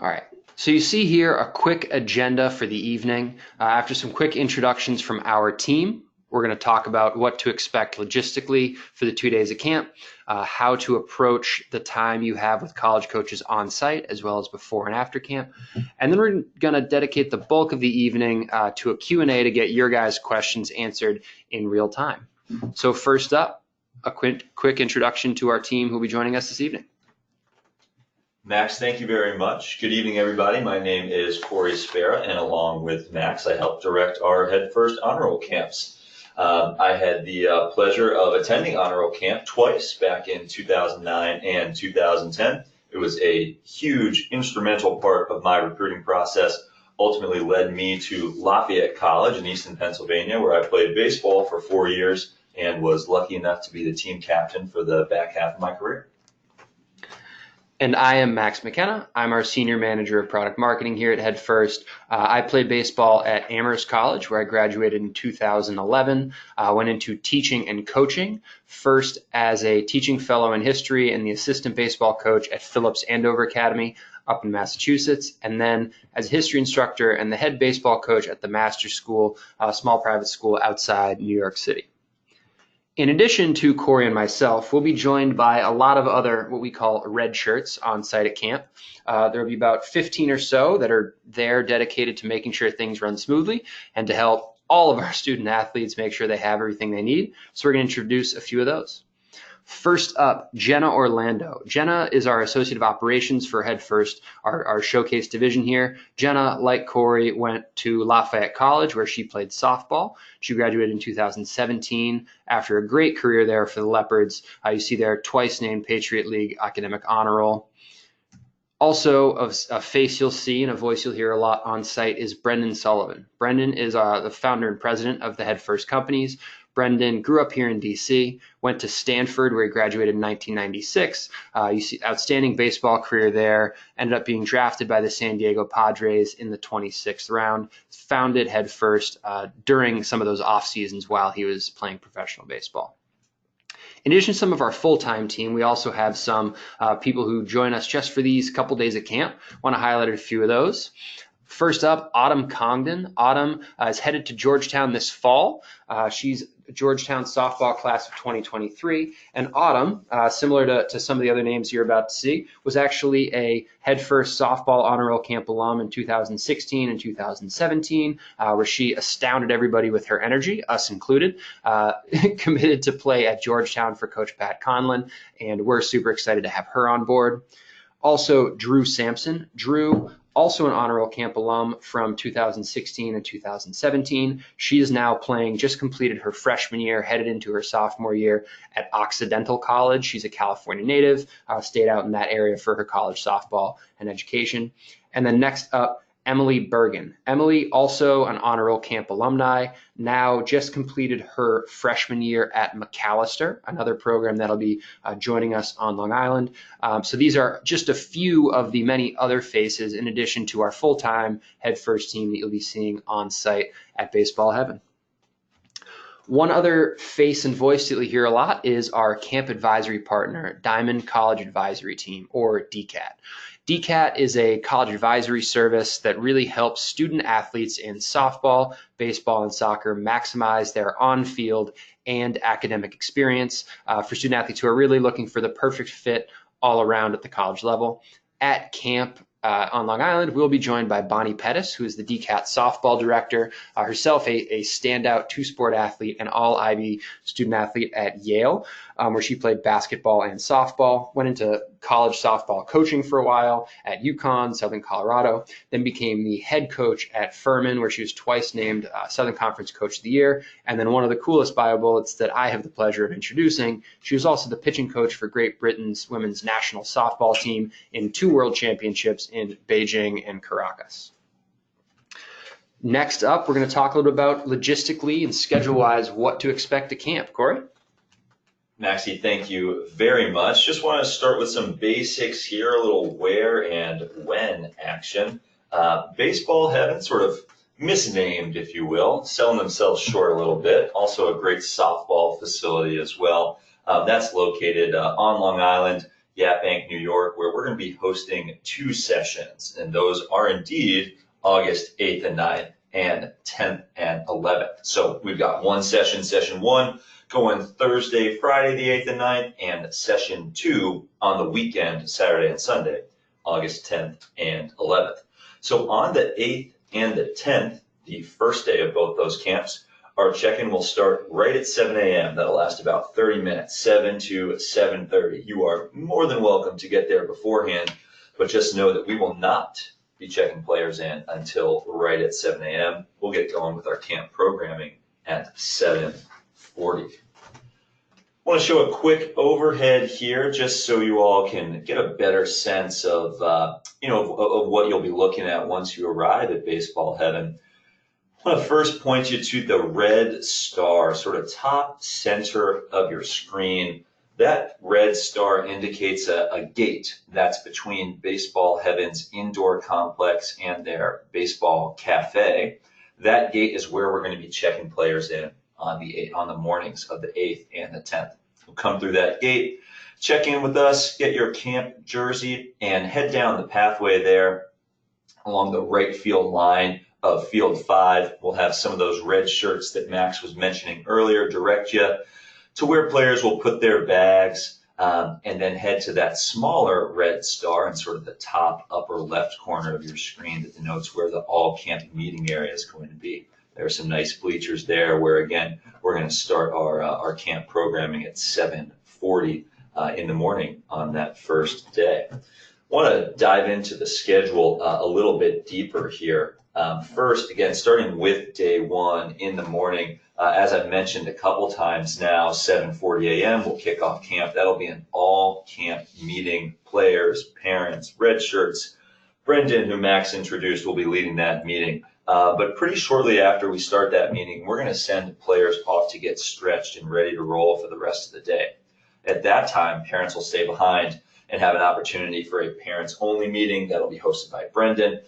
All right, so you see here a quick agenda for the evening. After some quick introductions from our team, we're going to talk about what to expect logistically for the 2 days of camp, how to approach the time you have with college coaches on site, as well as before and after camp. And then we're going to dedicate the bulk of the evening to a Q&A to get your guys' questions answered in real time. So first up, a quick introduction to our team who will be joining us this evening. Max, thank you very much. Good evening, everybody. My name is Corey Spera, and along with Max, I help direct our Head First Honor Roll camps. I had the pleasure of attending Honor Roll camp twice back in 2009 and 2010. It was a huge instrumental part of my recruiting process, ultimately led me to Lafayette College in Easton, Pennsylvania, where I played baseball for 4 years and was lucky enough to be the team captain for the back half of my career. And I am Max McKenna. I'm our Senior Manager of Product Marketing here at Head First. I played baseball at Amherst College, where I graduated in 2011, went into teaching and coaching, first as a teaching fellow in history and the assistant baseball coach at Phillips Andover Academy up in Massachusetts, and then as a history instructor and the head baseball coach at the Master's School, a small private school outside New York City. In addition to Corey and myself, we'll be joined by a lot of other what we call red shirts on site at camp. There will be about 15 or so that are there dedicated to making sure things run smoothly and to help all of our student athletes make sure they have everything they need. So we're going to introduce a few of those. First up, Jenna Orlando. Jenna is our Associate of Operations for Head First, our showcase division here. Jenna, like Corey, went to Lafayette College where she played softball. She graduated in 2017 after a great career there for the Leopards. You see there twice named Patriot League Academic Honor Roll. Also, a face you'll see and a voice you'll hear a lot on site is Brendan Sullivan. Brendan is the founder and president of the Head First companies. Brendan grew up here in DC, went to Stanford where he graduated in 1996. You see outstanding baseball career there, ended up being drafted by the San Diego Padres in the 26th round, founded Head First during some of those off seasons while he was playing professional baseball. In addition to some of our full-time team, we also have some people who join us just for these couple days at camp. I want to highlight a few of those. First up, Autumn Congdon. Autumn is headed to Georgetown this fall. She's Georgetown softball class of 2023. And Autumn, similar to some of the other names you're about to see, was actually a Head First softball honor roll camp alum in 2016 and 2017, where she astounded everybody with her energy, us included, committed to play at Georgetown for Coach Pat Conlon, and we're super excited to have her on board. Also, Drew Sampson. Drew, also an honor roll camp alum from 2016 and 2017. She is now playing, just completed her freshman year, headed into her sophomore year at Occidental College. She's a California native, stayed out in that area for her college softball and education. And then next up, Emily Bergen. Emily, also an honor roll camp alumni, now just completed her freshman year at McAllister, another program that'll be joining us on Long Island. So these are just a few of the many other faces in addition to our full-time Head First team that you'll be seeing on site at Baseball Heaven. One other face and voice that you'll hear a lot is our camp advisory partner, Diamond College Advisory Team, or DCAT. DCAT is a college advisory service that really helps student athletes in softball, baseball, and soccer maximize their on-field and academic experience for student athletes who are really looking for the perfect fit all around at the college level. At camp on Long Island, we'll be joined by Bonnie Pettis, who is the DCAT softball director, herself a standout two-sport athlete and all-Ivy student athlete at Yale, where she played basketball and softball, went into college softball coaching for a while at UConn, Southern Colorado, then became the head coach at Furman, where she was twice named Southern Conference Coach of the Year. And then one of the coolest bio bullets that I have the pleasure of introducing, she was also the pitching coach for Great Britain's women's national softball team in 2 world championships in Beijing and Caracas. Next up, we're going to talk a little bit about logistically and schedule-wise what to expect at camp. Corey? Maxie, thank you very much. Just want to start with some basics here, a little where and when action. Baseball Heaven, sort of misnamed, if you will, selling themselves short a little bit. Also a great softball facility as well. That's located on Long Island Gap Bank, New York, where we're going to be hosting 2 sessions, and those are indeed August 8th and 9th and 10th and 11th. So we've got one session, session 1, going Thursday, Friday the 8th and 9th, and session 2 on the weekend, Saturday and Sunday, August 10th and 11th. So on the 8th and the 10th, the first day of both those camps, our check-in will start right at 7 a.m. That'll last about 30 minutes, 7 to 7:30. You are more than welcome to get there beforehand, but just know that we will not be checking players in until right at 7 a.m. We'll get going with our camp programming at 7:40. I want to show a quick overhead here just so you all can get a better sense of, of what you'll be looking at once you arrive at baseball heaven. I want to first point you to the red star, sort of top center of your screen. That red star indicates a gate that's between Baseball Heaven's indoor complex and their baseball cafe. That gate is where we're going to be checking players in on the mornings of the 8th and the 10th. We'll come through that gate, check in with us, get your camp jersey, and head down the pathway there along the right field line of Field 5. We'll have some of those red shirts that Max was mentioning earlier direct you to where players will put their bags, and then head to that smaller red star in sort of the top upper left corner of your screen that denotes where the all camp meeting area is going to be. There are some nice bleachers there where, again, we're going to start our camp programming at 7:40 in the morning on that first day. I want to dive into the schedule a little bit deeper here. First, again, starting with day 1 in the morning, as I've mentioned a couple times now, 7:40 a.m. we'll kick off camp. That'll be an all camp meeting. Players, parents, red shirts. Brendan, who Max introduced, will be leading that meeting. But pretty shortly after we start that meeting, we're going to send players off to get stretched and ready to roll for the rest of the day. At that time, parents will stay behind and have an opportunity for a parents-only meeting that'll be hosted by Brendan.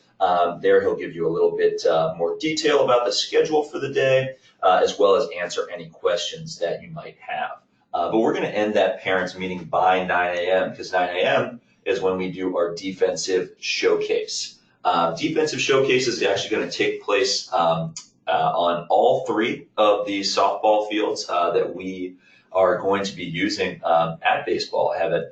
There he'll give you a little bit more detail about the schedule for the day, as well as answer any questions that you might have. But we're going to end that parents meeting by 9 a.m. because 9 a.m. is when we do our defensive showcase. Defensive showcase is actually going to take place on all 3 of the softball fields that we are going to be using at Baseball Heaven.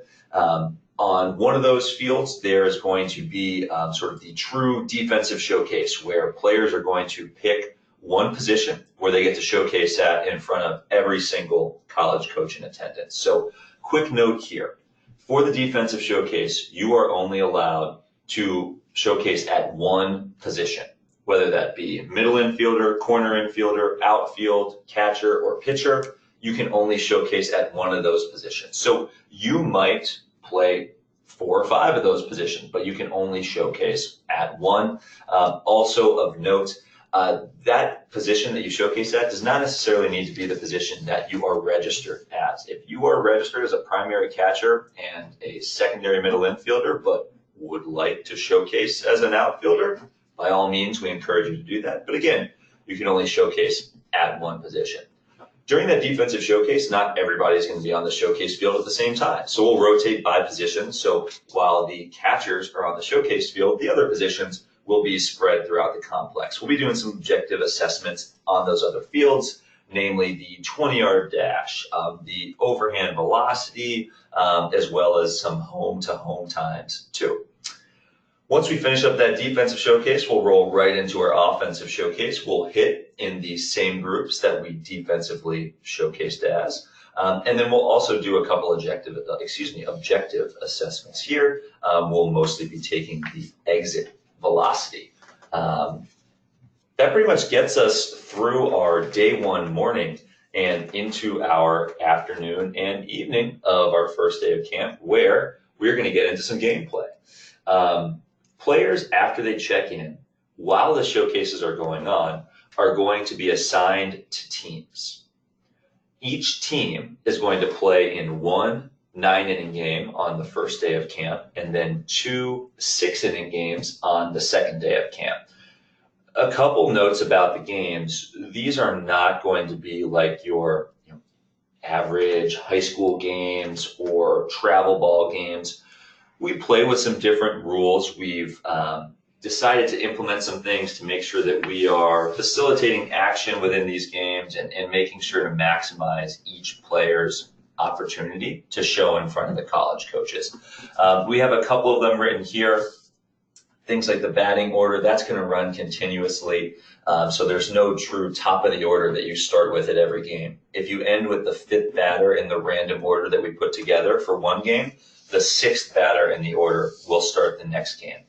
On one of those fields, there is going to be sort of the true defensive showcase where players are going to pick one position where they get to showcase at in front of every single college coach in attendance. So quick note here, for the defensive showcase, you are only allowed to showcase at one position, whether that be middle infielder, corner infielder, outfield, catcher, or pitcher. You can only showcase at one of those positions. So you might play 4 or 5 of those positions, but you can only showcase at one. Also of note, that position that you showcase at does not necessarily need to be the position that you are registered as. If you are registered as a primary catcher and a secondary middle infielder, but would like to showcase as an outfielder, by all means, we encourage you to do that. But again, you can only showcase at one position. During that defensive showcase, not everybody is going to be on the showcase field at the same time. So we'll rotate by position. So while the catchers are on the showcase field, the other positions will be spread throughout the complex. We'll be doing some objective assessments on those other fields, namely the 20-yard dash, the overhand velocity, as well as some home-to-home times too. Once we finish up that defensive showcase, we'll roll right into our offensive showcase. We'll hit in the same groups that we defensively showcased as. And then we'll also do a couple objective assessments here. We'll mostly be taking the exit velocity. That pretty much gets us through our day 1 morning and into our afternoon and evening of our first day of camp, where we're going to get into some gameplay. Players, after they check in, while the showcases are going on, are going to be assigned to teams. Each team is going to play in 1 9-inning game on the first day of camp, and then 2 6-inning games on the second day of camp. A couple notes about the games. These are not going to be like your average high school games or travel ball games. We play with some different rules. We've decided to implement some things to make sure that we are facilitating action within these games and making sure to maximize each player's opportunity to show in front of the college coaches. We have a couple of them written here. Things like the batting order, that's going to run continuously. So there's no true top of the order that you start with at every game. If you end with the 5th batter in the random order that we put together for one game, the 6th batter in the order will start the next game.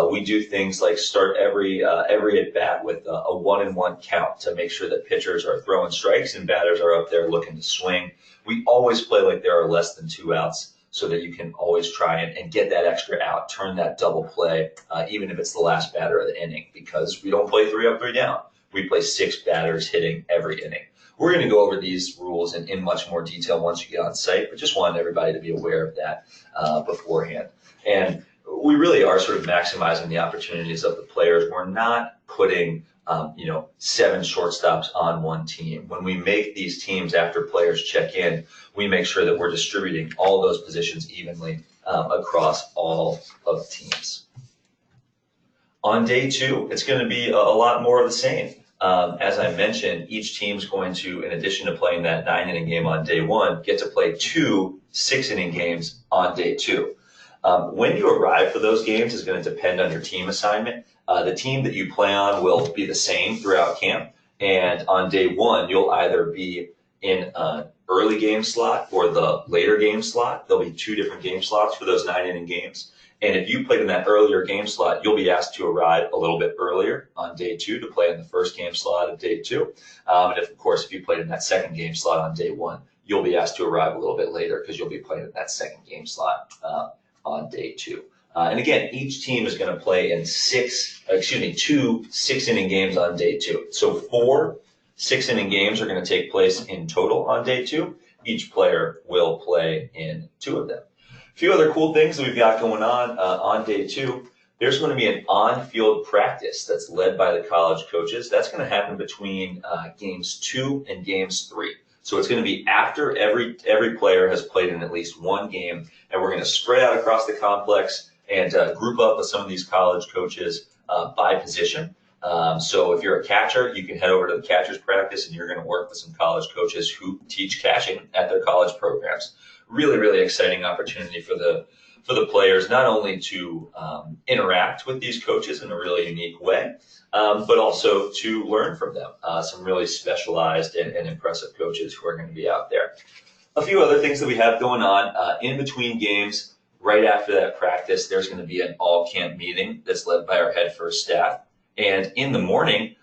We do things like start every at bat with a 1-1 count to make sure that pitchers are throwing strikes and batters are up there looking to swing. We always play like there are less than 2 outs, so that you can always try and get that extra out, turn that double play, even if it's the last batter of the inning, because we don't play 3 up, 3 down. We play 6 batters hitting every inning. We're going to go over these rules in much more detail once you get on site, but just wanted everybody to be aware of that beforehand. And we really are sort of maximizing the opportunities of the players. We're not putting 7 shortstops on one team. When we make these teams after players check in, we make sure that we're distributing all those positions evenly across all of the teams. On day 2, it's going to be a lot more of the same. As I mentioned, each team's going to, in addition to playing that 9-inning game on day 1, get to play 2 6-inning games on day 2. When you arrive for those games is going to depend on your team assignment. The team that you play on will be the same throughout camp. And on day 1, you'll either be in an early game slot or the later game slot. There'll be 2 different game slots for those 9-inning games. And if you played in that earlier game slot, you'll be asked to arrive a little bit earlier on day 2 to play in the first game slot of day 2. And of course, if you played in that second game slot on day 1, you'll be asked to arrive a little bit later because you'll be playing in that second game slot on day 2. And again, each team is going to play in 2 6-inning games on day 2. So 4 6-inning games are going to take place in total on day 2. Each player will play in 2 of them. A few other cool things that we've got going on day 2. There's going to be an on-field practice that's led by the college coaches. That's going to happen between games 2 and games 3. So it's going to be after every player has played in at least one game, and we're going to spread out across the complex and group up with some of these college coaches by position. So if you're a catcher, you can head over to the catcher's practice, and you're going to work with some college coaches who teach catching at their college programs. Really, really exciting opportunity for the players, not only to interact with these coaches in a really unique way, but also to learn from them. Some really specialized and impressive coaches who are going to be out there. A few other things that we have going on in between games. Right after that practice, there's going to be an all-camp meeting that's led by our head first staff. And in the morning,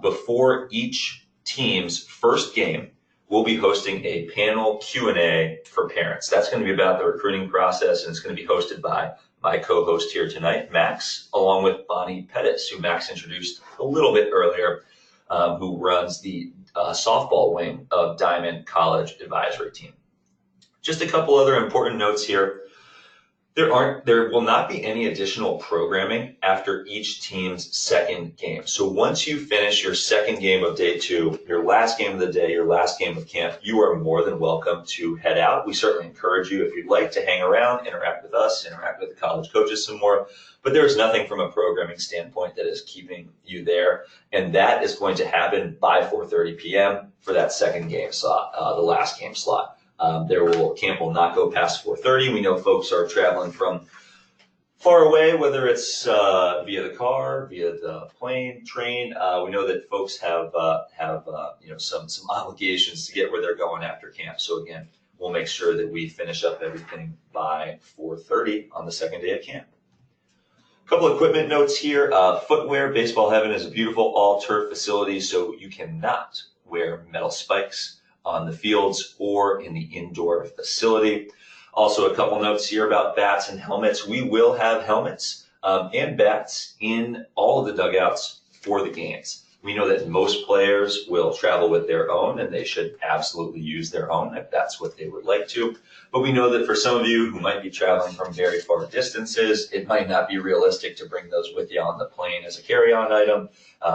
before each team's first game, we'll be hosting a panel Q&A for parents. That's going to be about the recruiting process, and it's going to be hosted by my co-host here tonight, Max, along with Bonnie Pettis, who Max introduced a little bit earlier, who runs the softball wing of Diamond College Advisory Team. Just a couple other important notes here. There will not be any additional programming after each team's second game. So once you finish your second game of day 2, your last game of the day, your last game of camp, you are more than welcome to head out. We certainly encourage you, if you'd like, to hang around, interact with us, interact with the college coaches some more. But there's nothing from a programming standpoint that is keeping you there. And that is going to happen by 4:30 p.m. for that second game slot, the last game slot. Camp will not go past 4:30. We know folks are traveling from far away, whether it's via the car, via the plane, train. We know that folks have some obligations to get where they're going after camp. So again, we'll make sure that we finish up everything by 4:30 on the second day of camp. A couple of equipment notes here. Footwear. Baseball Heaven is a beautiful all-turf facility, so you cannot wear metal spikes on the fields or in the indoor facility. Also, a couple notes here about bats and helmets. We will have helmets and bats in all of the dugouts for the games. We know that most players will travel with their own, and they should absolutely use their own if that's what they would like to. But we know that for some of you who might be traveling from very far distances, it might not be realistic to bring those with you on the plane as a carry-on item.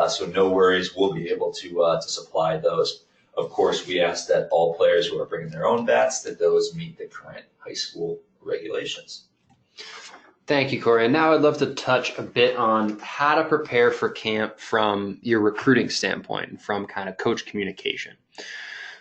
So no worries, we'll be able to supply those. Of course, we ask that all players who are bringing their own bats, that those meet the current high school regulations. Thank you, Corey. And now I'd love to touch a bit on how to prepare for camp from your recruiting standpoint, from kind of coach communication.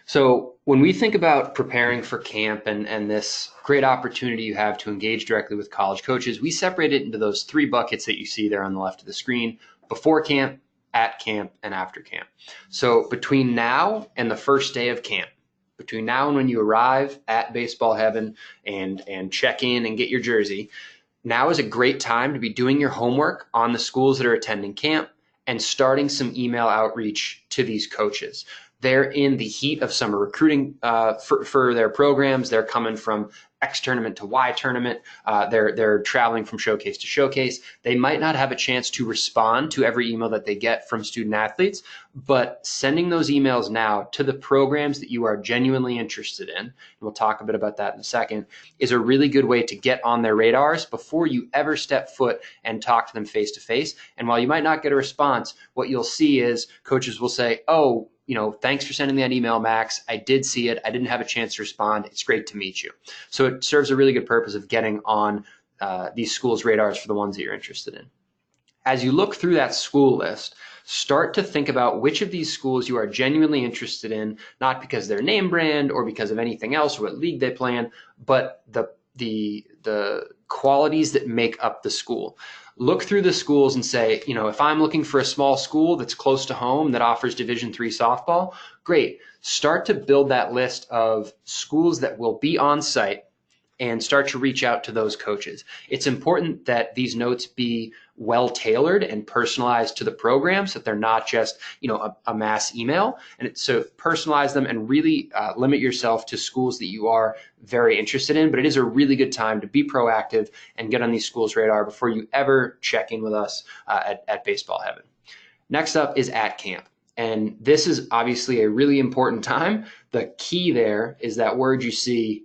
So when we think about preparing for camp and this great opportunity you have to engage directly with college coaches, we separate it into those three buckets that you see there on the left of the screen: before camp, at camp, and after camp. So between now and the first day of camp, between now and when you arrive at baseball heaven and check in and get your jersey, now is a great time to be doing your homework on the schools that are attending camp and starting some email outreach to these coaches. They're in the heat of summer recruiting for their programs. They're coming from X tournament to Y tournament. They're traveling from showcase to showcase. They might not have a chance to respond to every email that they get from student athletes, but sending those emails now to the programs that you are genuinely interested in, and we'll talk a bit about that in a second, is a really good way to get on their radars before you ever step foot and talk to them face to face. And while you might not get a response, what you'll see is coaches will say, "Oh, thanks for sending that email, Max. I did see it. I didn't have a chance to respond. It's great to meet you." So it serves a really good purpose of getting on these schools' radars for the ones that you're interested in. As you look through that school list, start to think about which of these schools you are genuinely interested in, not because they're name brand or because of anything else or what league they play in, but the qualities that make up the school. Look through the schools and say, if I'm looking for a small school that's close to home that offers Division III softball, great. Start to build that list of schools that will be on site and start to reach out to those coaches. It's important that these notes be well tailored and personalized to the program so that they're not just, a mass email. And so personalize them and really limit yourself to schools that you are very interested in. But it is a really good time to be proactive and get on these schools' radar before you ever check in with us at Baseball Heaven. Next up is at camp. And this is obviously a really important time. The key there is that word you see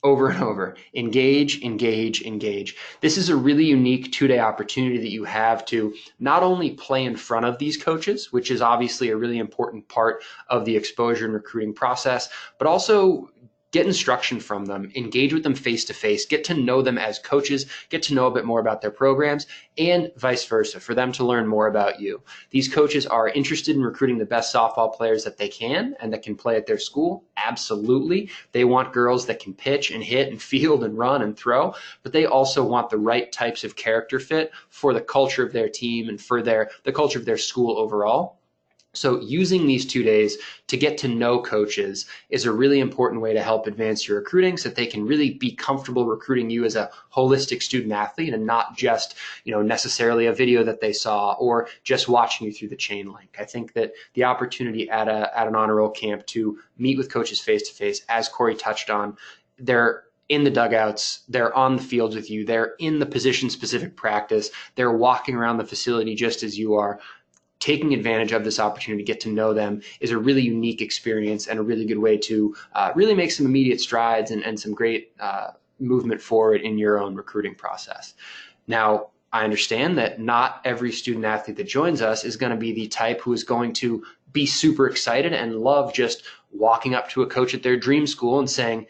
over and over: engage, engage, engage. This is a really unique 2-day opportunity that you have to not only play in front of these coaches, which is obviously a really important part of the exposure and recruiting process, but also get instruction from them, engage with them face to face, get to know them as coaches, get to know a bit more about their programs, and vice versa, for them to learn more about you. These coaches are interested in recruiting the best softball players that they can and that can play at their school. Absolutely. They want girls that can pitch and hit and field and run and throw, but they also want the right types of character fit for the culture of their team and for the culture of their school overall. So using these 2 days to get to know coaches is a really important way to help advance your recruiting so that they can really be comfortable recruiting you as a holistic student athlete and not just, necessarily a video that they saw or just watching you through the chain link. I think that the opportunity at an honor roll camp to meet with coaches face to face, as Corey touched on, they're in the dugouts, they're on the fields with you, they're in the position specific practice, they're walking around the facility just as you are. Taking advantage of this opportunity to get to know them is a really unique experience and a really good way to really make some immediate strides and some great movement forward in your own recruiting process. Now, I understand that not every student athlete that joins us is going to be the type who is going to be super excited and love just walking up to a coach at their dream school and saying,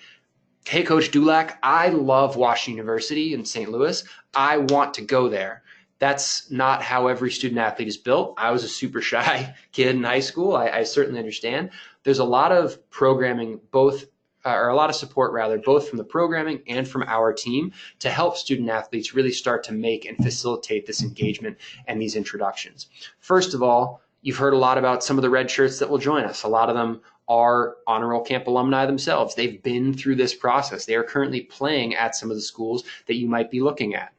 "Hey, Coach Dulac, I love Washington University in St. Louis. I want to go there." That's not how every student athlete is built. I was a super shy kid in high school. I certainly understand. There's a lot of programming, or a lot of support rather, both from the programming and from our team to help student athletes really start to make and facilitate this engagement and these introductions. First of all, you've heard a lot about some of the red shirts that will join us. A lot of them are honor roll camp alumni themselves. They've been through this process. They are currently playing at some of the schools that you might be looking at.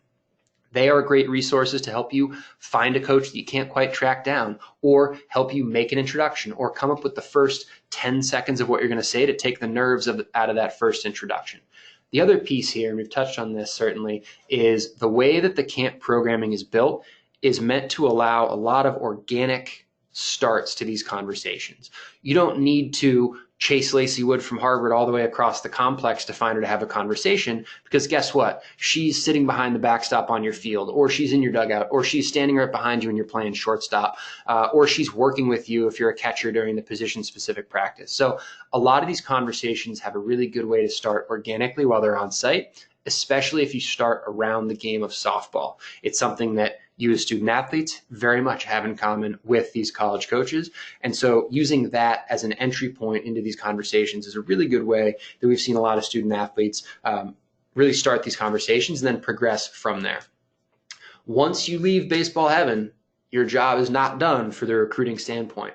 They are great resources to help you find a coach that you can't quite track down, or help you make an introduction, or come up with the first 10 seconds of what you're going to say to take the nerves out of that first introduction. The other piece here, and we've touched on this certainly, is the way that the camp programming is built is meant to allow a lot of organic starts to these conversations. You don't need to chase Lacey Wood from Harvard all the way across the complex to find her to have a conversation, because guess what? She's sitting behind the backstop on your field, or she's in your dugout, or she's standing right behind you when you're playing shortstop, or she's working with you if you're a catcher during the position-specific practice. So a lot of these conversations have a really good way to start organically while they're on site, especially if you start around the game of softball. It's something that you as student athletes very much have in common with these college coaches. And so using that as an entry point into these conversations is a really good way that we've seen a lot of student athletes really start these conversations and then progress from there. Once you leave baseball heaven, your job is not done for the recruiting standpoint.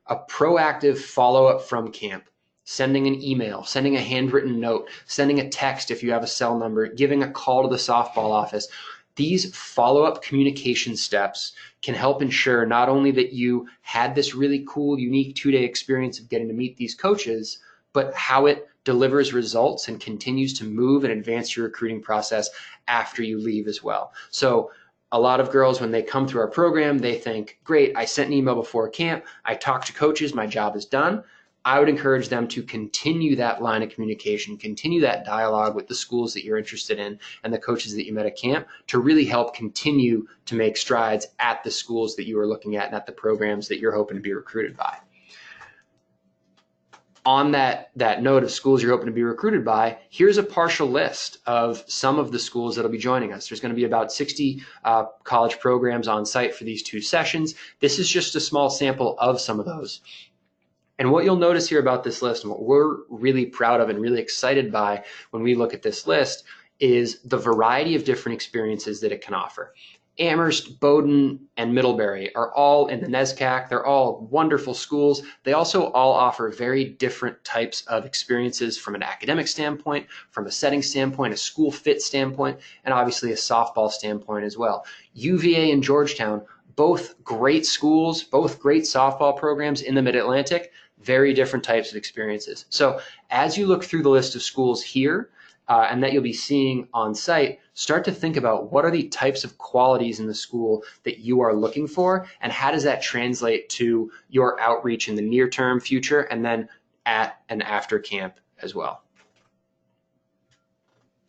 A proactive follow-up from camp, sending an email, sending a handwritten note, sending a text if you have a cell number, giving a call to the softball office. These follow-up communication steps can help ensure not only that you had this really cool, unique 2-day experience of getting to meet these coaches, but how it delivers results and continues to move and advance your recruiting process after you leave as well. So a lot of girls, when they come through our program, they think, great, I sent an email before camp, I talked to coaches, my job is done. I would encourage them to continue that line of communication, continue that dialogue with the schools that you're interested in and the coaches that you met at camp to really help continue to make strides at the schools that you are looking at and at the programs that you're hoping to be recruited by. On that note of schools you're hoping to be recruited by, here's a partial list of some of the schools that'll be joining us. There's going to be about 60 college programs on site for these 2 sessions. This is just a small sample of some of those. And what you'll notice here about this list and what we're really proud of and really excited by when we look at this list is the variety of different experiences that it can offer. Amherst, Bowdoin, and Middlebury are all in the NESCAC. They're all wonderful schools. They also all offer very different types of experiences from an academic standpoint, from a setting standpoint, a school fit standpoint, and obviously a softball standpoint as well. UVA and Georgetown, both great schools, both great softball programs in the Mid-Atlantic, very different types of experiences. So as you look through the list of schools here and that you'll be seeing on site, start to think about what are the types of qualities in the school that you are looking for, and how does that translate to your outreach in the near-term future and then at and after camp as well.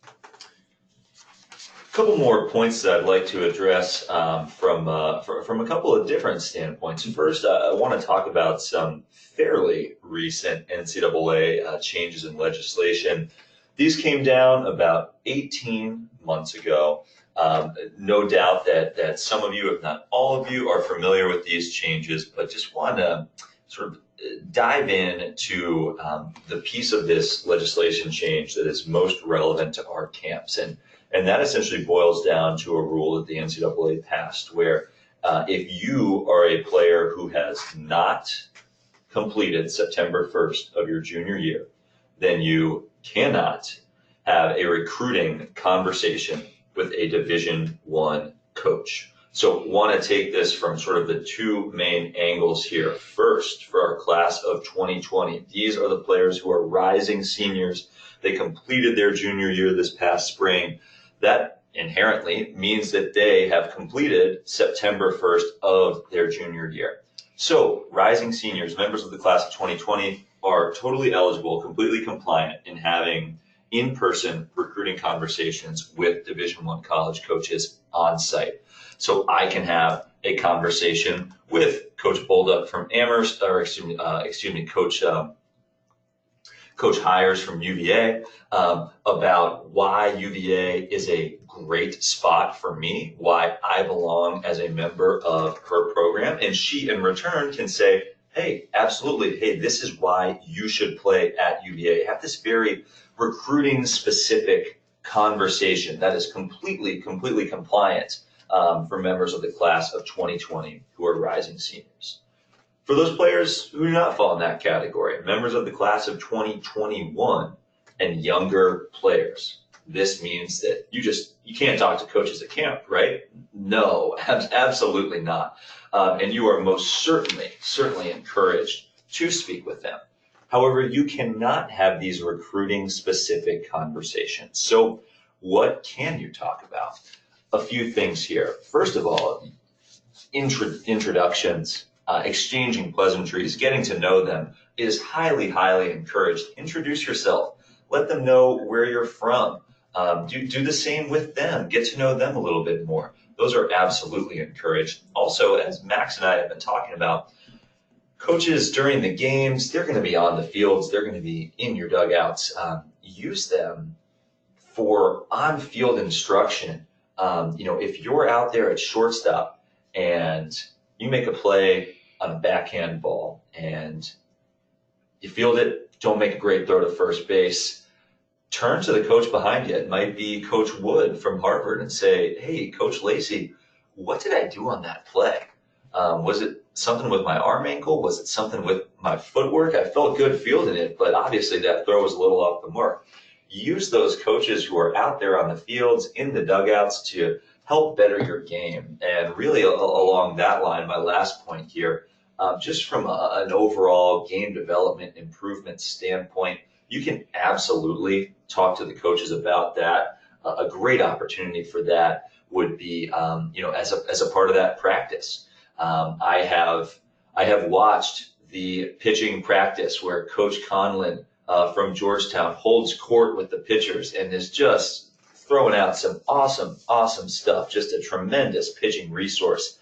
A couple more points that I'd like to address from a couple of different standpoints. First, I want to talk about some fairly recent NCAA changes in legislation. These came down about 18 months ago. No doubt that some of you, if not all of you, are familiar with these changes, but just want to sort of dive in to the piece of this legislation change that is most relevant to our camps. And that essentially boils down to a rule that the NCAA passed where if you are a player who has not completed September 1st of your junior year, then you cannot have a recruiting conversation with a Division I coach. So want to take this from sort of the 2 main angles here. First, for our class of 2020, these are the players who are rising seniors. They completed their junior year this past spring. That inherently means that they have completed September 1st of their junior year. So rising seniors, members of the class of 2020, are totally eligible, completely compliant in having in-person recruiting conversations with Division I college coaches on site. So I can have a conversation with Coach Bolduc from Amherst, or Coach Hires from UVA about why UVA is a great spot for me, why I belong as a member of her program. And she, in return, can say, hey, absolutely, hey, this is why you should play at UVA. Have this very recruiting specific conversation that is completely compliant for members of the class of 2020 who are rising seniors. For those players who do not fall in that category, members of the class of 2021 and younger players, this means that you can't talk to coaches at camp, right? No, absolutely not. And you are most certainly encouraged to speak with them. However, you cannot have these recruiting specific conversations. So what can you talk about? A few things here. First of all, introductions, exchanging pleasantries, getting to know them is highly, highly encouraged. Introduce yourself. Let them know where you're from. Do the same with them. Get to know them a little bit more. Those are absolutely encouraged. Also, as Max and I have been talking about, coaches during the games, they're going to be on the fields. They're going to be in your dugouts. Use them for on-field instruction. If you're out there at shortstop and you make a play on a backhand ball and you field it, don't make a great throw to first base, turn to the coach behind you. It might be Coach Wood from Harvard and say, hey, Coach Lacey, what did I do on that play? Was it something with my arm ankle? Was it something with my footwork? I felt good fielding it, but obviously that throw was a little off the mark. Use those coaches who are out there on the fields, in the dugouts, to help better your game. And really along that line, my last point here, just from an overall game development improvement standpoint, you can absolutely talk to the coaches about that. A great opportunity for that would be, as a part of that practice. I have watched the pitching practice where Coach Conlon from Georgetown holds court with the pitchers and is just throwing out some awesome stuff. Just a tremendous pitching resource.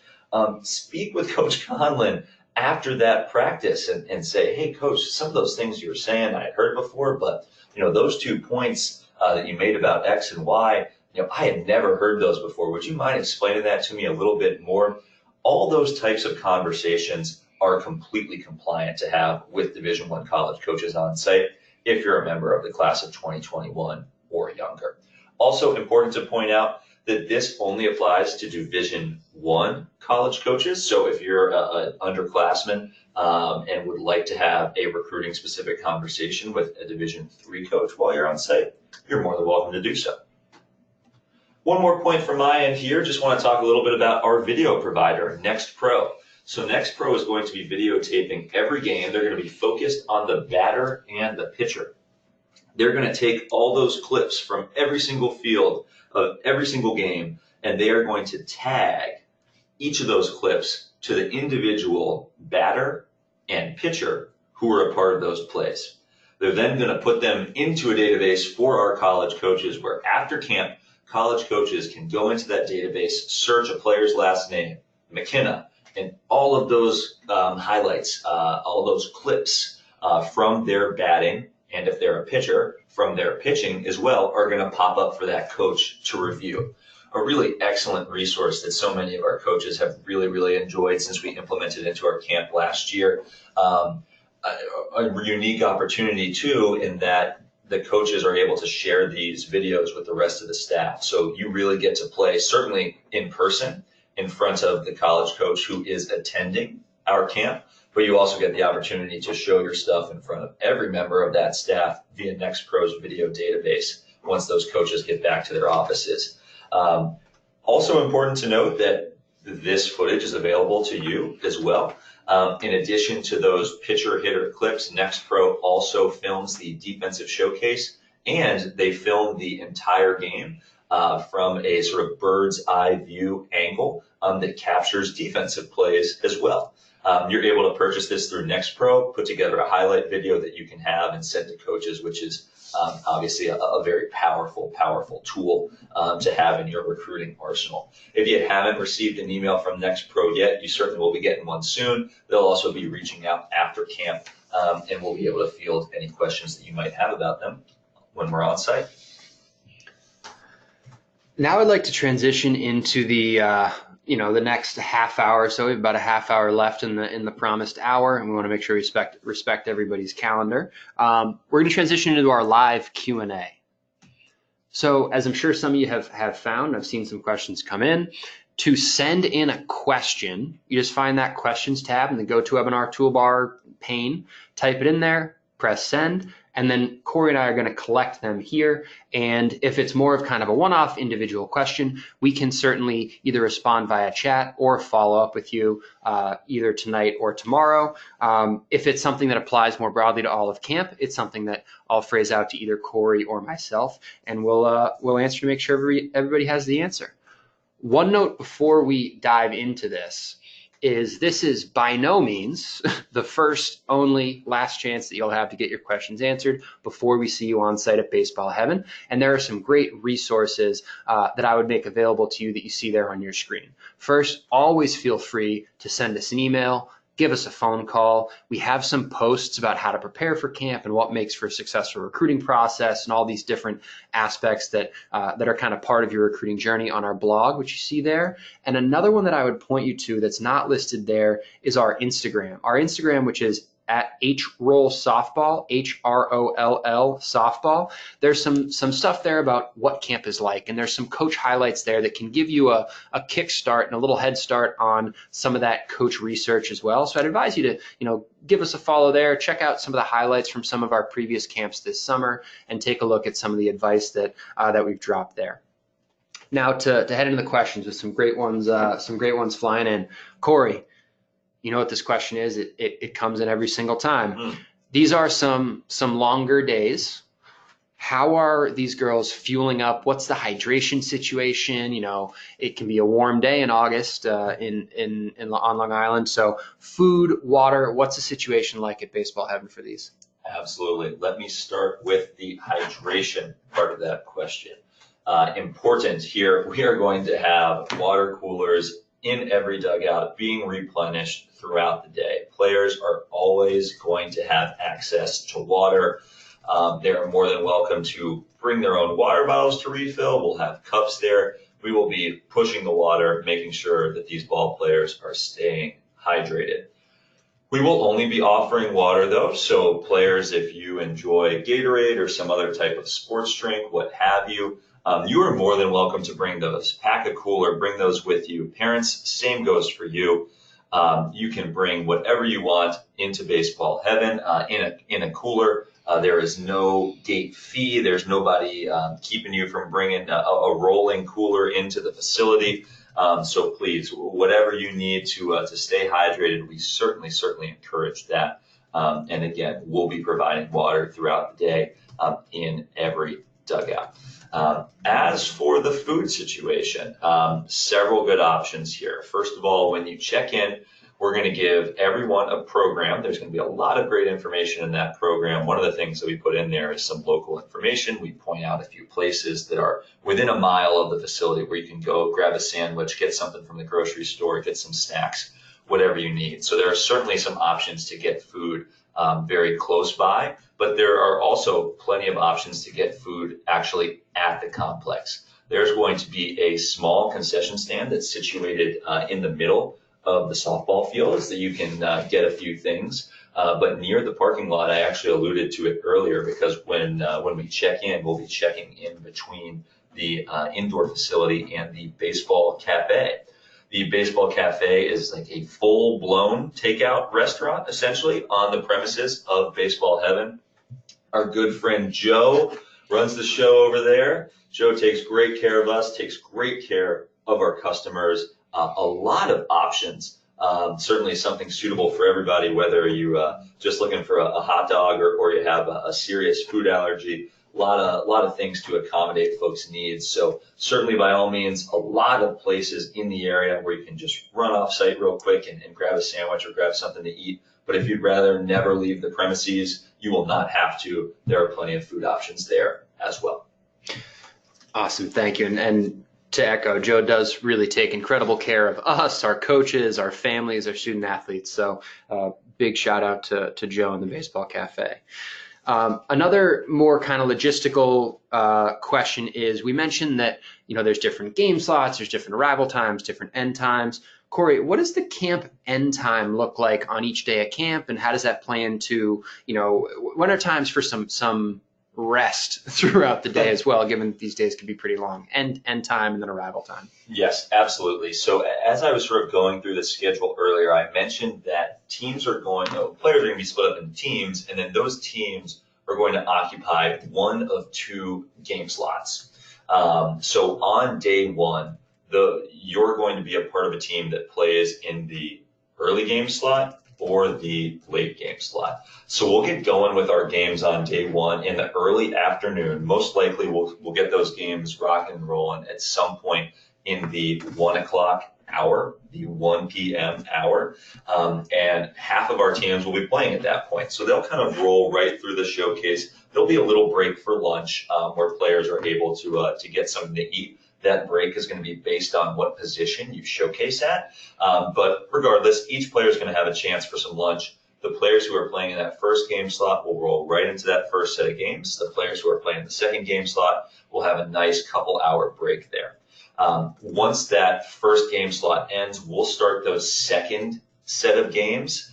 Speak with Coach Conlon after that practice and say, hey, Coach, some of those things you were saying I had heard before, but those 2 points that you made about X and Y, I had never heard those before. Would you mind explaining that to me a little bit more? All those types of conversations are completely compliant to have with Division I college coaches on site if you're a member of the class of 2021 or younger. Also important to point out that this only applies to Division I college coaches. So if you're an underclassman and would like to have a recruiting specific conversation with a Division III coach while you're on site, you're more than welcome to do so. One more point from my end here, just want to talk a little bit about our video provider, NextPro. So NextPro is going to be videotaping every game. They're going to be focused on the batter and the pitcher. They're going to take all those clips from every single field of every single game, and they are going to tag each of those clips to the individual batter and pitcher who were a part of those plays. They're then going to put them into a database for our college coaches, where after camp, college coaches can go into that database, search a player's last name, McKenna, and all of those highlights, all those clips from their batting, and if they're a pitcher, from their pitching as well, are going to pop up for that coach to review. A really excellent resource that so many of our coaches have really enjoyed since we implemented it into our camp last year. A unique opportunity too, in that the coaches are able to share these videos with the rest of the staff. So you really get to play, certainly in person, in front of the college coach who is attending our camp, but you also get the opportunity to show your stuff in front of every member of that staff via NextPro's video database once those coaches get back to their offices. Also important to note that this footage is available to you as well. In addition to those pitcher hitter clips, NextPro also films the defensive showcase, and they film the entire game from a sort of bird's eye view angle that captures defensive plays as well. You're able to purchase this through NextPro, put together a highlight video that you can have and send to coaches, which is obviously a very powerful tool to have in your recruiting arsenal. If you haven't received an email from NextPro yet, you certainly will be getting one soon. They'll also be reaching out after camp, and we'll be able to field any questions that you might have about them when we're on site. Now I'd like to transition into the the next half hour. So we have about a half hour left in the promised hour, and we want to make sure we respect everybody's calendar. We're going to transition into our live Q&A. So as I'm sure some of you have found, I've seen some questions come in. To send in a question, you just find that questions tab in the GoToWebinar toolbar pane, type it in there, press send, and then Corey and I are going to collect them here. And if it's more of kind of a one-off individual question, we can certainly either respond via chat or follow up with you either tonight or tomorrow. If it's something that applies more broadly to all of camp, it's something that I'll phrase out to either Corey or myself, and we'll answer to make sure everybody has the answer. One note before we dive into this. is this is by no means the first, only, last chance that you'll have to get your questions answered before we see you on site at Baseball Heaven. And there are some great resources that I would make available to you that you see there on your screen. First, always feel free to send us an email, give us a phone call. We have some posts about how to prepare for camp and what makes for a successful recruiting process and all these different aspects that are kind of part of your recruiting journey on our blog, which you see there. And another one that I would point you to that's not listed there is our Instagram. Our Instagram, which is at HRoll Softball, HROLL Softball. There's some stuff there about what camp is like, and there's some coach highlights there that can give you a kickstart and a little head start on some of that coach research as well. So I'd advise you to, give us a follow there, check out some of the highlights from some of our previous camps this summer, and take a look at some of the advice that we've dropped there. Now to head into the questions with some great ones flying in. Corey, you know what this question is? It comes in every single time. These are some longer days. How are these girls fueling up? What's the hydration situation? It can be a warm day in August on Long Island. So food, water, what's the situation like at Baseball Heaven for these? Absolutely. Let me start with the hydration part of that question. Important here, we are going to have water coolers in every dugout being replenished throughout the day. Players are always going to have access to water. They are more than welcome to bring their own water bottles to refill. We'll have cups there. We will be pushing the water, making sure that these ball players are staying hydrated. We will only be offering water though, so players, if you enjoy Gatorade or some other type of sports drink, what have you, you are more than welcome to bring those. Pack a cooler, bring those with you. Parents, same goes for you. You can bring whatever you want into Baseball Heaven in a cooler. There is no gate fee. There's nobody keeping you from bringing a rolling cooler into the facility. So please, whatever you need to stay hydrated, we certainly encourage that. And again, we'll be providing water throughout the day in every dugout. As for the food situation, several good options here. First of all, when you check in, we're going to give everyone a program. There's going to be a lot of great information in that program. One of the things that we put in there is some local information. We point out a few places that are within a mile of the facility where you can go grab a sandwich, get something from the grocery store, get some snacks, whatever you need. So there are certainly some options to get food very close by, but there are also plenty of options to get food actually at the complex. There's going to be a small concession stand that's situated in the middle of the softball fields that you can get a few things. But near the parking lot, I actually alluded to it earlier because when we check in, we'll be checking in between the indoor facility and the baseball cafe. The baseball cafe is like a full-blown takeout restaurant, essentially, on the premises of Baseball Heaven. Our good friend Joe runs the show over there. Joe takes great care of us, takes great care of our customers. A lot of options, certainly something suitable for everybody, whether you just looking for a hot dog or you have a serious food allergy. A lot of things to accommodate folks' needs. So certainly, by all means, a lot of places in the area where you can just run off site real quick and grab a sandwich or grab something to eat. But if you'd rather never leave the premises, you will not have to. There are plenty of food options there as well. Awesome. Thank you. And to echo, Joe does really take incredible care of us, our coaches, our families, our student athletes. So big shout out to Joe and the Baseball Cafe. Another more kind of logistical question is, we mentioned that, there's different game slots, there's different arrival times, different end times. Corey, what does the camp end time look like on each day at camp, and how does that play into, when are times for some rest throughout the day as well, given that these days can be pretty long, end time and then arrival time? Yes, absolutely. So as I was sort of going through the schedule earlier, I mentioned that players are going to be split up into teams, and then those teams are going to occupy one of two game slots. So on day one, you're going to be a part of a team that plays in the early game slot or the late game slot. So we'll get going with our games on day one in the early afternoon. Most likely we'll get those games rocking and rolling at some point in the 1 o'clock hour, the 1 p.m. hour, and half of our teams will be playing at that point. So they'll kind of roll right through the showcase. There'll be a little break for lunch where players are able to get something to eat. That break is going to be based on what position you showcase at. But regardless, each player is going to have a chance for some lunch. The players who are playing in that first game slot will roll right into that first set of games. The players who are playing in the second game slot will have a nice couple-hour break there. Once that first game slot ends, we'll start those second set of games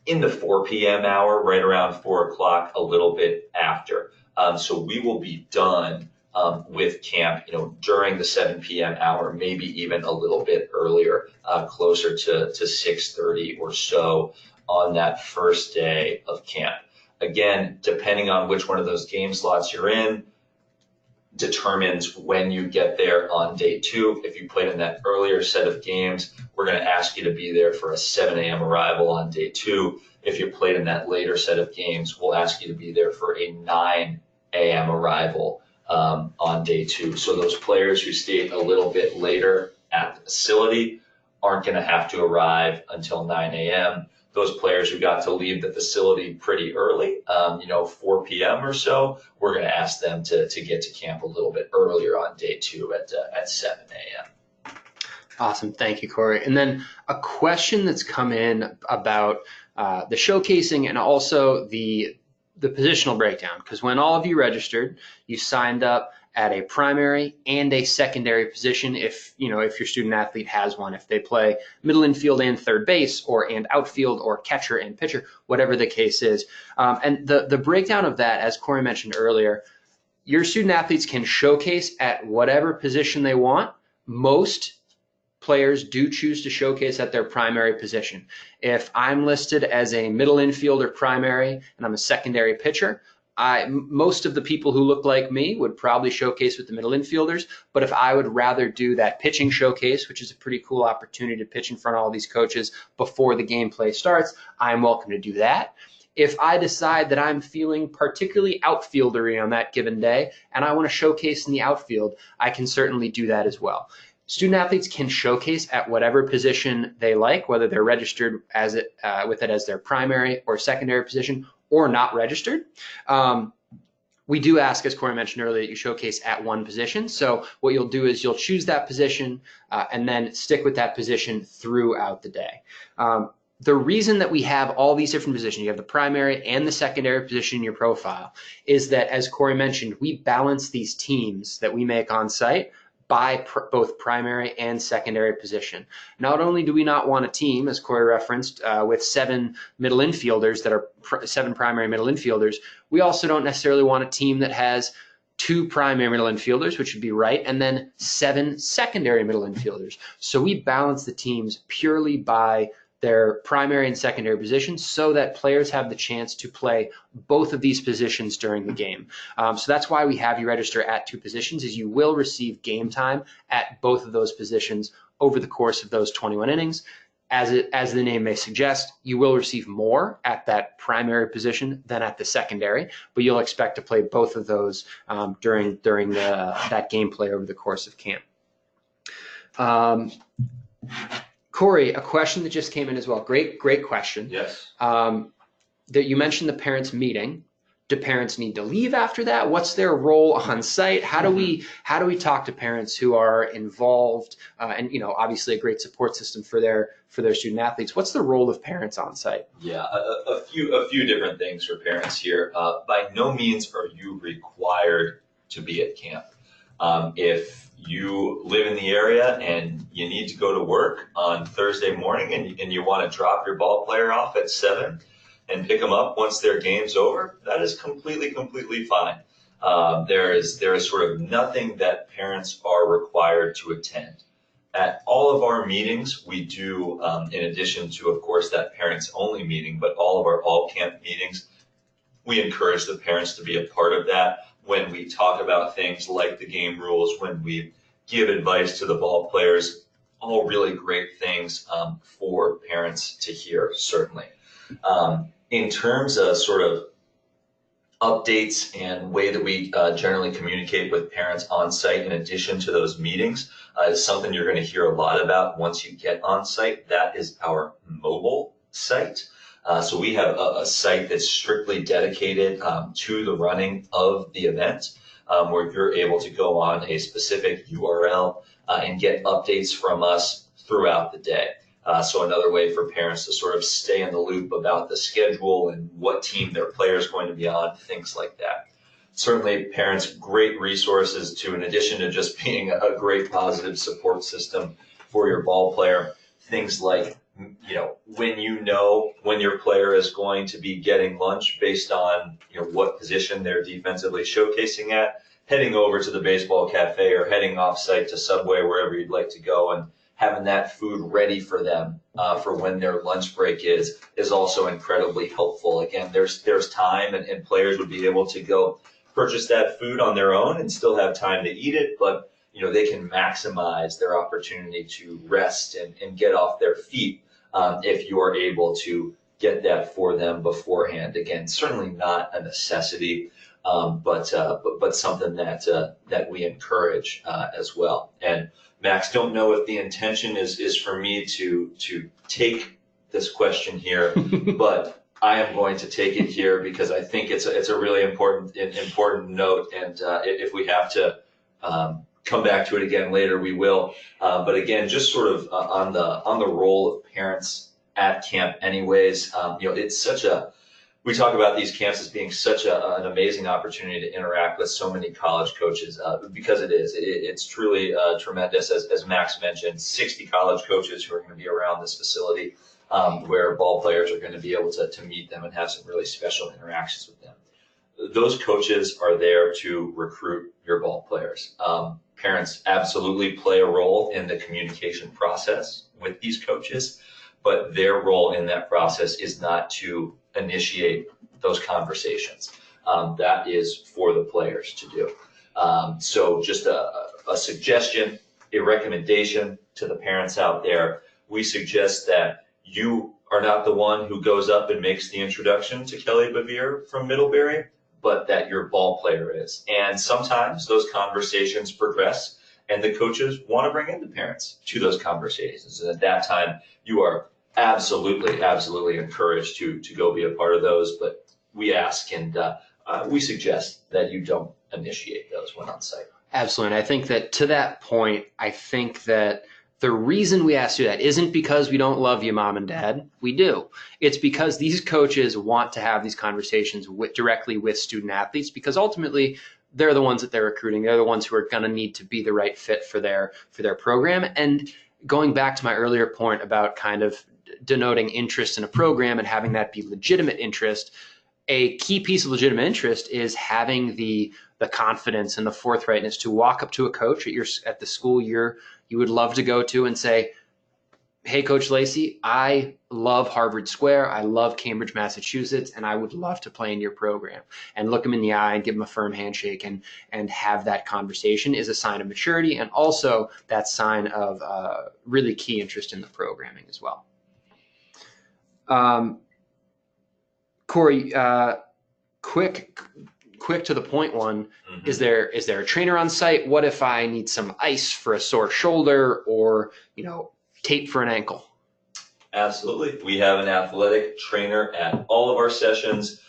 in the 4 p.m. hour, right around 4 o'clock, a little bit after. So we will be done with camp, during the 7 p.m. hour, maybe even a little bit earlier, closer to 6:30 or so on that first day of camp. Again, depending on which one of those game slots you're in, determines when you get there on day 2. If you played in that earlier set of games, we're going to ask you to be there for a 7 a.m. arrival on day 2. If you played in that later set of games, we'll ask you to be there for a 9 a.m. arrival on day 2. So those players who stayed a little bit later at the facility aren't going to have to arrive until 9 a.m. Those players who got to leave the facility pretty early, 4 p.m. or so, we're going to ask them to get to camp a little bit earlier on day 2 at 7 a.m. Awesome. Thank you, Corey. And then a question that's come in about the showcasing and also the positional breakdown, because when all of you registered, you signed up at a primary and a secondary position if your student athlete has one, if they play middle infield and third base and outfield or catcher and pitcher, whatever the case is. And the breakdown of that, as Corey mentioned earlier, your student athletes can showcase at whatever position they want. Most players do choose to showcase at their primary position. If I'm listed as a middle infielder primary and I'm a secondary pitcher, most of the people who look like me would probably showcase with the middle infielders. But if I would rather do that pitching showcase, which is a pretty cool opportunity to pitch in front of all these coaches before the gameplay starts, I'm welcome to do that. If I decide that I'm feeling particularly outfieldery on that given day and I want to showcase in the outfield, I can certainly do that as well. Student athletes can showcase at whatever position they like, whether they're registered with it as their primary or secondary position or not registered. We do ask, as Corey mentioned earlier, that you showcase at one position. So what you'll do is you'll choose that position and then stick with that position throughout the day. The reason that we have all these different positions, you have the primary and the secondary position in your profile, is that, as Corey mentioned, we balance these teams that we make on site by both primary and secondary position. Not only do we not want a team, as Corey referenced, with 7 middle infielders that are 7 primary middle infielders, we also don't necessarily want a team that has 2 primary middle infielders, which would be right, and then 7 secondary middle infielders. So we balance the teams purely by their primary and secondary positions so that players have the chance to play both of these positions during the game. So that's why we have you register at 2 positions, is you will receive game time at both of those positions over the course of those 21 innings. As the name may suggest, you will receive more at that primary position than at the secondary, but you'll expect to play both of those during that gameplay over the course of camp. Corey, a question that just came in as well. Great question. Yes. That you mentioned the parents' meeting. Do parents need to leave after that? What's their role on site? How do we talk to parents who are involved and obviously a great support system for their student athletes? What's the role of parents on site? Yeah, a few different things for parents here. By no means are you required to be at camp. If you live in the area and you need to go to work on Thursday morning and you want to drop your ball player off at 7 and pick them up once their game's over, that is completely fine. There is sort of nothing that parents are required to attend. At all of our meetings, we do, in addition to, of course, that parents only meeting, but all of our all camp meetings, we encourage the parents to be a part of that. When we talk about things like the game rules, when we give advice to the ball players, all really great things for parents to hear, certainly. In terms of sort of updates and way that we generally communicate with parents on site in addition to those meetings is something you're going to hear a lot about once you get on site. That is our mobile site. So we have a site that's strictly dedicated to the running of the event, where you're able to go on a specific URL and get updates from us throughout the day. So another way for parents to sort of stay in the loop about the schedule and what team their player is going to be on, things like that. Certainly parents, great resources to, in addition to just being a great positive support system for your ball player, things like, when your player is going to be getting lunch based on, what position they're defensively showcasing at, heading over to the baseball cafe or heading off site to Subway, wherever you'd like to go, and having that food ready for them for when their lunch break is also incredibly helpful. Again, there's time and players would be able to go purchase that food on their own and still have time to eat it, but they can maximize their opportunity to rest and get off their feet if you are able to get that for them beforehand. Again, certainly not a necessity, but something that we encourage as well. And Max, don't know if the intention is for me to take this question here, but I am going to take it here because I think it's a really important note, and if we have to come back to it again later, we will. But again, just sort of on the role of parents at camp, anyways. It's we talk about these camps as being such an amazing opportunity to interact with so many college coaches because it's truly tremendous. As Max mentioned, 60 college coaches who are going to be around this facility where ball players are going to be able to meet them and have some really special interactions with them. Those coaches are there to recruit your ball players. Parents absolutely play a role in the communication process with these coaches, but their role in that process is not to initiate those conversations. That is for the players to do. So just a suggestion, a recommendation to the parents out there. We suggest that you are not the one who goes up and makes the introduction to Kelly Bevere from Middlebury, but that your ball player is. And sometimes those conversations progress and the coaches want to bring in the parents to those conversations. And at that time, you are absolutely encouraged to go be a part of those. But we ask and we suggest that you don't initiate those when on site. Absolutely. And I think that to that point, I think that the reason we ask you that isn't because we don't love you, mom and dad. We do. It's because these coaches want to have these conversations directly with student athletes, because ultimately they're the ones that they're recruiting. They're the ones who are going to need to be the right fit for their program. And going back to my earlier point about kind of denoting interest in a program and having that be legitimate interest, a key piece of legitimate interest is having the confidence and the forthrightness to walk up to a coach at the school you would love to go to and say, hey, Coach Lacey, I love Harvard Square. I love Cambridge, Massachusetts, and I would love to play in your program. And look them in the eye and give them a firm handshake and have that conversation is a sign of maturity, and also that sign of really key interest in the programming as well. Corey, quick to the point one. Mm-hmm. Is there a trainer on site? What if I need some ice for a sore shoulder or, tape for an ankle? Absolutely. We have an athletic trainer at all of our sessions.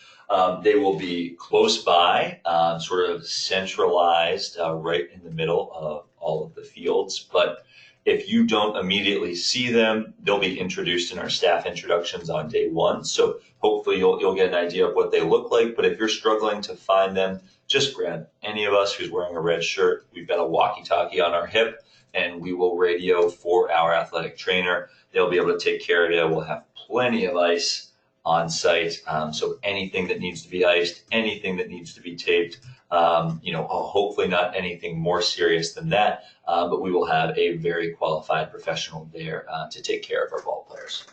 They will be close by, sort of centralized right in the middle of all of the fields. But if you don't immediately see them, they'll be introduced in our staff introductions on day one. So hopefully you'll get an idea of what they look like. But if you're struggling to find them, just grab any of us who's wearing a red shirt. We've got a walkie-talkie on our hip, and we will radio for our athletic trainer. They'll be able to take care of you. We'll have plenty of ice on site. So anything that needs to be iced, anything that needs to be taped, hopefully not anything more serious than that, but we will have a very qualified professional there to take care of our ball players.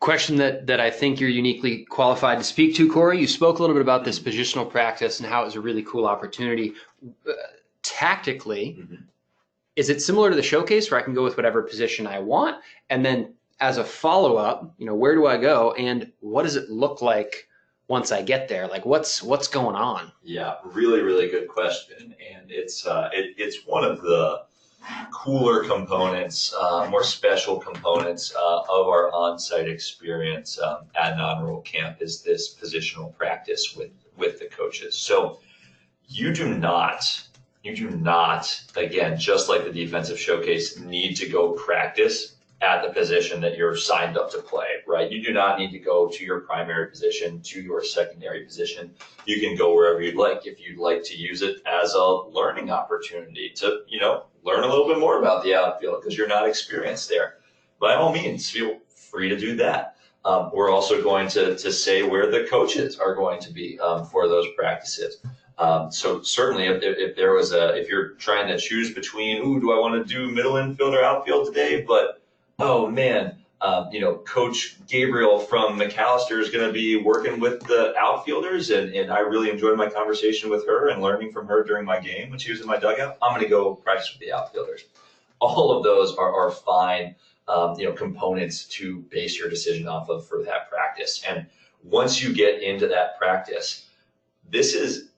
Question that I think you're uniquely qualified to speak to, Corey. You spoke a little bit about this positional practice and how it was a really cool opportunity. Tactically, mm-hmm. Is it similar to the showcase where I can go with whatever position I want? And then as a follow-up, where do I go and what does it look like once I get there? Like what's going on? Yeah, really, really good question, and it's one of the cooler components, more special components of our on-site experience at an honor roll camp is this positional practice with the coaches. So you do not, again, just like the defensive showcase, need to go practice at the position that you're signed up to play, right? You do not need to go to your primary position, to your secondary position. You can go wherever you'd like if you'd like to use it as a learning opportunity to, learn a little bit more about the outfield because you're not experienced there. By all means, feel free to do that. We're also going to say where the coaches are going to be for those practices. So certainly if you're trying to choose between, do I want to do middle infield or outfield today? But, oh man, Coach Gabriel from McAllister is going to be working with the outfielders, and I really enjoyed my conversation with her and learning from her during my game when she was in my dugout. I'm going to go practice with the outfielders. All of those are fine, components to base your decision off of for that practice. And once you get into that practice, this is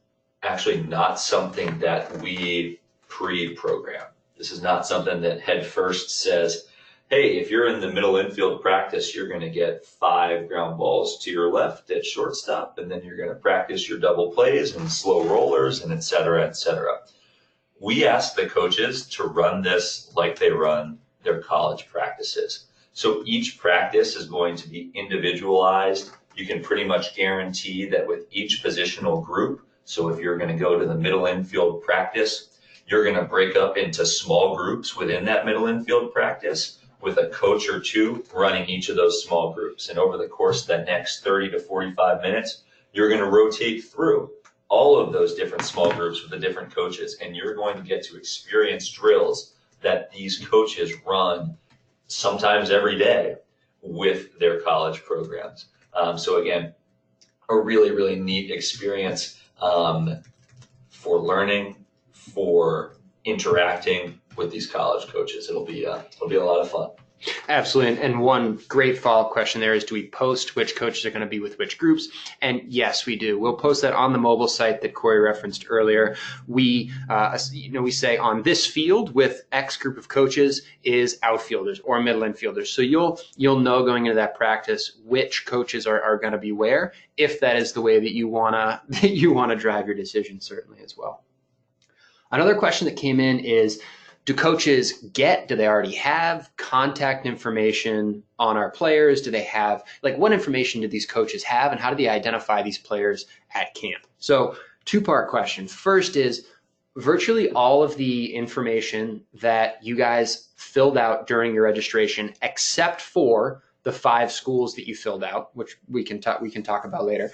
actually not something that we pre-program. This is not something that Head First says, hey, if you're in the middle infield practice, you're going to get 5 ground balls to your left at shortstop, and then you're going to practice your double plays and slow rollers, and et cetera, et cetera. We ask the coaches to run this like they run their college practices. So each practice is going to be individualized. You can pretty much guarantee that with each positional group, so if you're going to go to the middle infield practice, you're going to break up into small groups within that middle infield practice with a coach or two running each of those small groups. And over the course of the next 30 to 45 minutes, you're going to rotate through all of those different small groups with the different coaches, and you're going to get to experience drills that these coaches run sometimes every day with their college programs. So again, a really, really neat experience for learning, for interacting with these college coaches. It'll be a lot of fun. Absolutely. And one great follow-up question there is, do we post which coaches are going to be with which groups? And yes, we do. We'll post that on the mobile site that Corey referenced earlier. We say on this field with X group of coaches is outfielders or middle infielders. So you'll know going into that practice which coaches are going to be where, if that is the way that you want to drive your decision, certainly as well. Another question that came in is, do they already have contact information on our players? Do they have, what information do these coaches have, and how do they identify these players at camp? So 2-part question. First is, virtually all of the information that you guys filled out during your registration, except for the 5 schools that you filled out, which we can talk about later.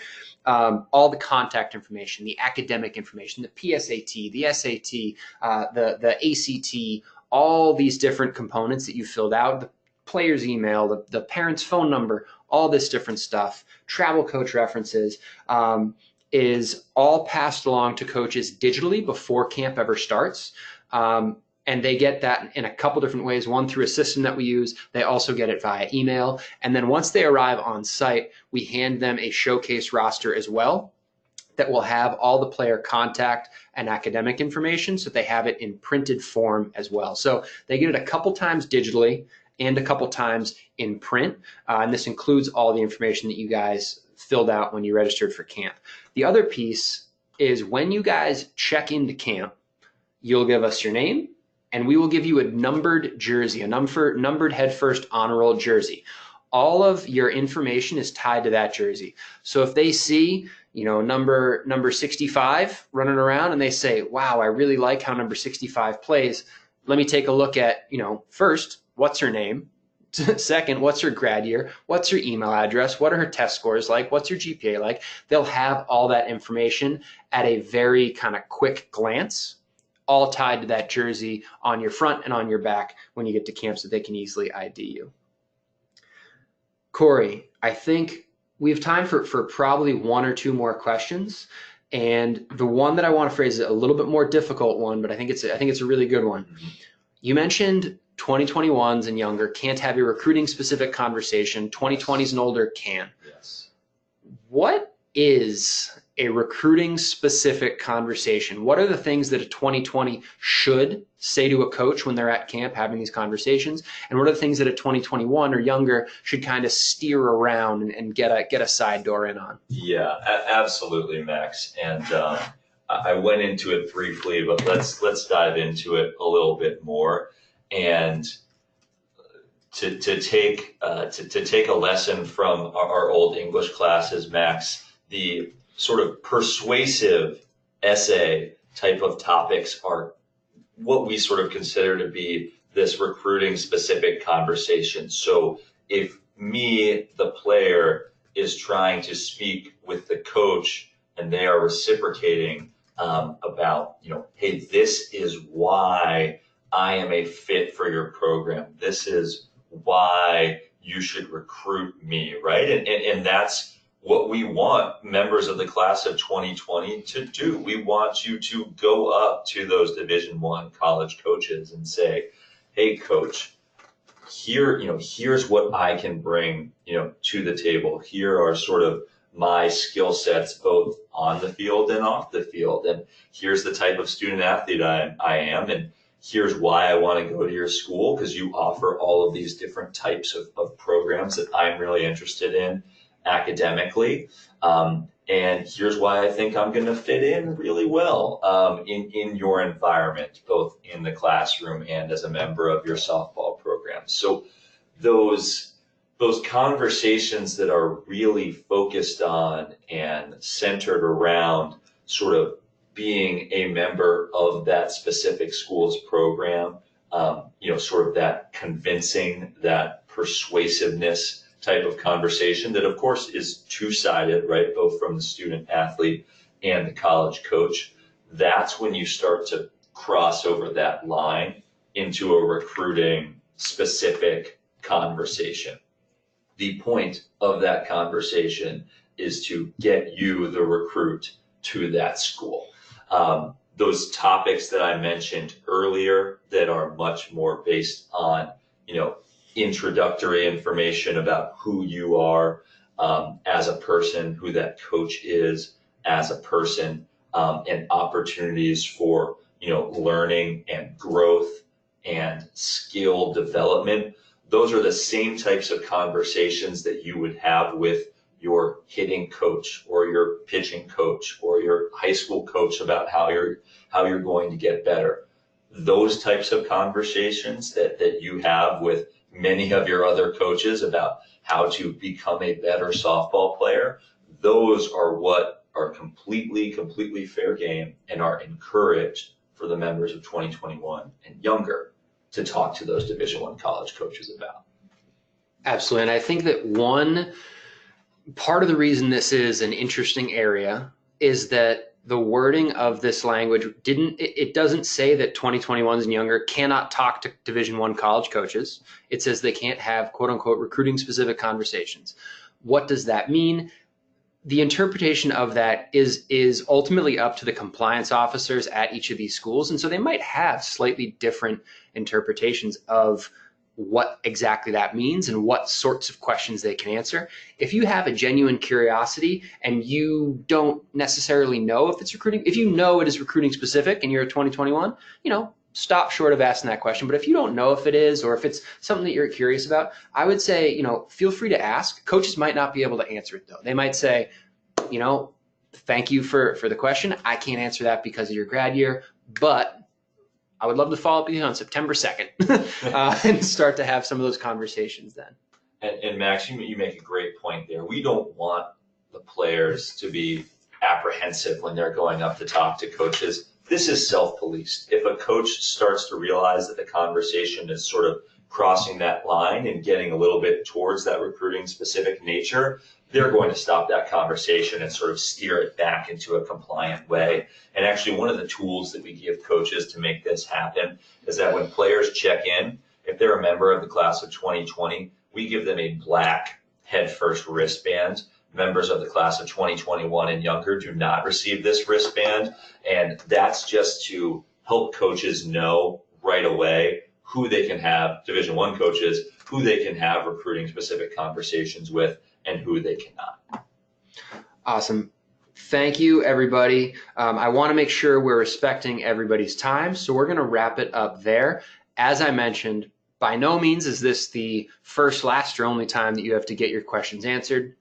All the contact information, the academic information, the PSAT, the SAT, the ACT, all these different components that you filled out, the player's email, the parent's phone number, all this different stuff, travel coach references, is all passed along to coaches digitally before camp ever starts. And they get that in a couple different ways. One, through a system that we use. They also get it via email. And then once they arrive on site, we hand them a showcase roster as well that will have all the player contact and academic information, so they have it in printed form as well. So they get it a couple times digitally and a couple times in print. And this includes all the information that you guys filled out when you registered for camp. The other piece is, when you guys check into camp, you'll give us your name, and we will give you a numbered jersey, a numbered Head First honor roll jersey. All of your information is tied to that jersey. So if they see, number 65 running around, and they say, wow, I really like how number 65 plays, let me take a look at, first, what's her name? Second, what's her grad year? What's her email address? What are her test scores like? What's her GPA like? They'll have all that information at a very kind of quick glance, all tied to that jersey on your front and on your back when you get to camp, so they can easily ID you. Corey, I think we have time for probably 1 or 2 more questions. And the one that I want to phrase is a little bit more difficult one, but I think it's a really good one. You mentioned 2021s and younger can't have your recruiting specific conversation. 2020s and older can. Yes. What is a recruiting specific conversation? What are the things that a 2020 should say to a coach when they're at camp having these conversations? And what are the things that a 2021 or younger should kind of steer around and get a side door in on? Yeah, absolutely, Max. And I went into it briefly, but let's dive into it a little bit more. And to take a lesson from our old English classes, Max, the sort of persuasive essay type of topics are what we sort of consider to be this recruiting specific conversation. So if me, the player, is trying to speak with the coach and they are reciprocating about, hey, this is why I am a fit for your program. This is why you should recruit me, right? And that's what we want members of the class of 2020 to do. We want you to go up to those Division I college coaches and say, hey, coach, here's what I can bring, to the table. Here are sort of my skill sets, both on the field and off the field. And here's the type of student athlete I am. And here's why I want to go to your school, because you offer all of these different types of programs that I'm really interested in academically. And here's why I think I'm going to fit in really well in your environment, both in the classroom and as a member of your softball program. So those conversations that are really focused on and centered around sort of being a member of that specific school's program, sort of that convincing, that persuasiveness type of conversation that of course is two-sided, right? Both from the student athlete and the college coach. That's when you start to cross over that line into a recruiting specific conversation. The point of that conversation is to get you, the recruit, to that school. Those topics that I mentioned earlier that are much more based on, introductory information about who you are as a person, who that coach is as a person, and opportunities for, learning and growth and skill development. Those are the same types of conversations that you would have with your hitting coach or your pitching coach or your high school coach about how you're going to get better. Those types of conversations that you have with many of your other coaches about how to become a better softball player, those are what are completely fair game and are encouraged for the members of 2021 and younger to talk to those Division I college coaches about. Absolutely. And I think that one part of the reason this is an interesting area is that the wording of this language doesn't say that 2021s and younger cannot talk to Division I college coaches. It says they can't have quote unquote recruiting specific conversations. What does that mean? The interpretation of that is ultimately up to the compliance officers at each of these schools. And so they might have slightly different interpretations of what exactly that means and what sorts of questions they can answer. If you have a genuine curiosity and you don't necessarily know if it's recruiting, if you know it is recruiting specific and you're a 2021, stop short of asking that question. But if you don't know if it is, or if it's something that you're curious about, I would say, feel free to ask. Coaches might not be able to answer it though. They might say, thank you for the question. I can't answer that because of your grad year, but I would love to follow up with you on September 2nd and start to have some of those conversations then. And Max, you make a great point there. We don't want the players to be apprehensive when they're going up to talk to coaches. This is self-policed. If a coach starts to realize that the conversation is sort of crossing that line and getting a little bit towards that recruiting specific nature, they're going to stop that conversation and sort of steer it back into a compliant way. And actually, one of the tools that we give coaches to make this happen is that when players check in, if they're a member of the class of 2020, we give them a black head-first wristband. Members of the class of 2021 and younger do not receive this wristband. And that's just to help coaches know right away who they can have, Division I coaches, who they can have recruiting specific conversations with and who they cannot. Awesome. Thank you, everybody. I want to make sure we're respecting everybody's time, so we're going to wrap it up there. As I mentioned, by no means is this the first, last, or only time that you have to get your questions answered.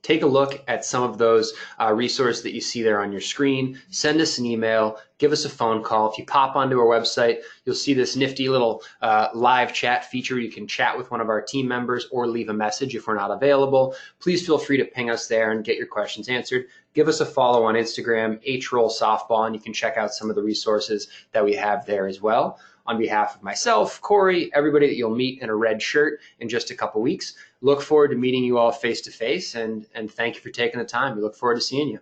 Take a look at some of those resources that you see there on your screen. Send us an email, give us a phone call. If you pop onto our website, you'll see this nifty little live chat feature. You can chat with one of our team members or leave a message if we're not available. Please feel free to ping us there and get your questions answered. Give us a follow on Instagram, HRoll Softball, and you can check out some of the resources that we have there as well. On behalf of myself, Corey, everybody that you'll meet in a red shirt in just a couple weeks, look forward to meeting you all face to face, and thank you for taking the time. We look forward to seeing you.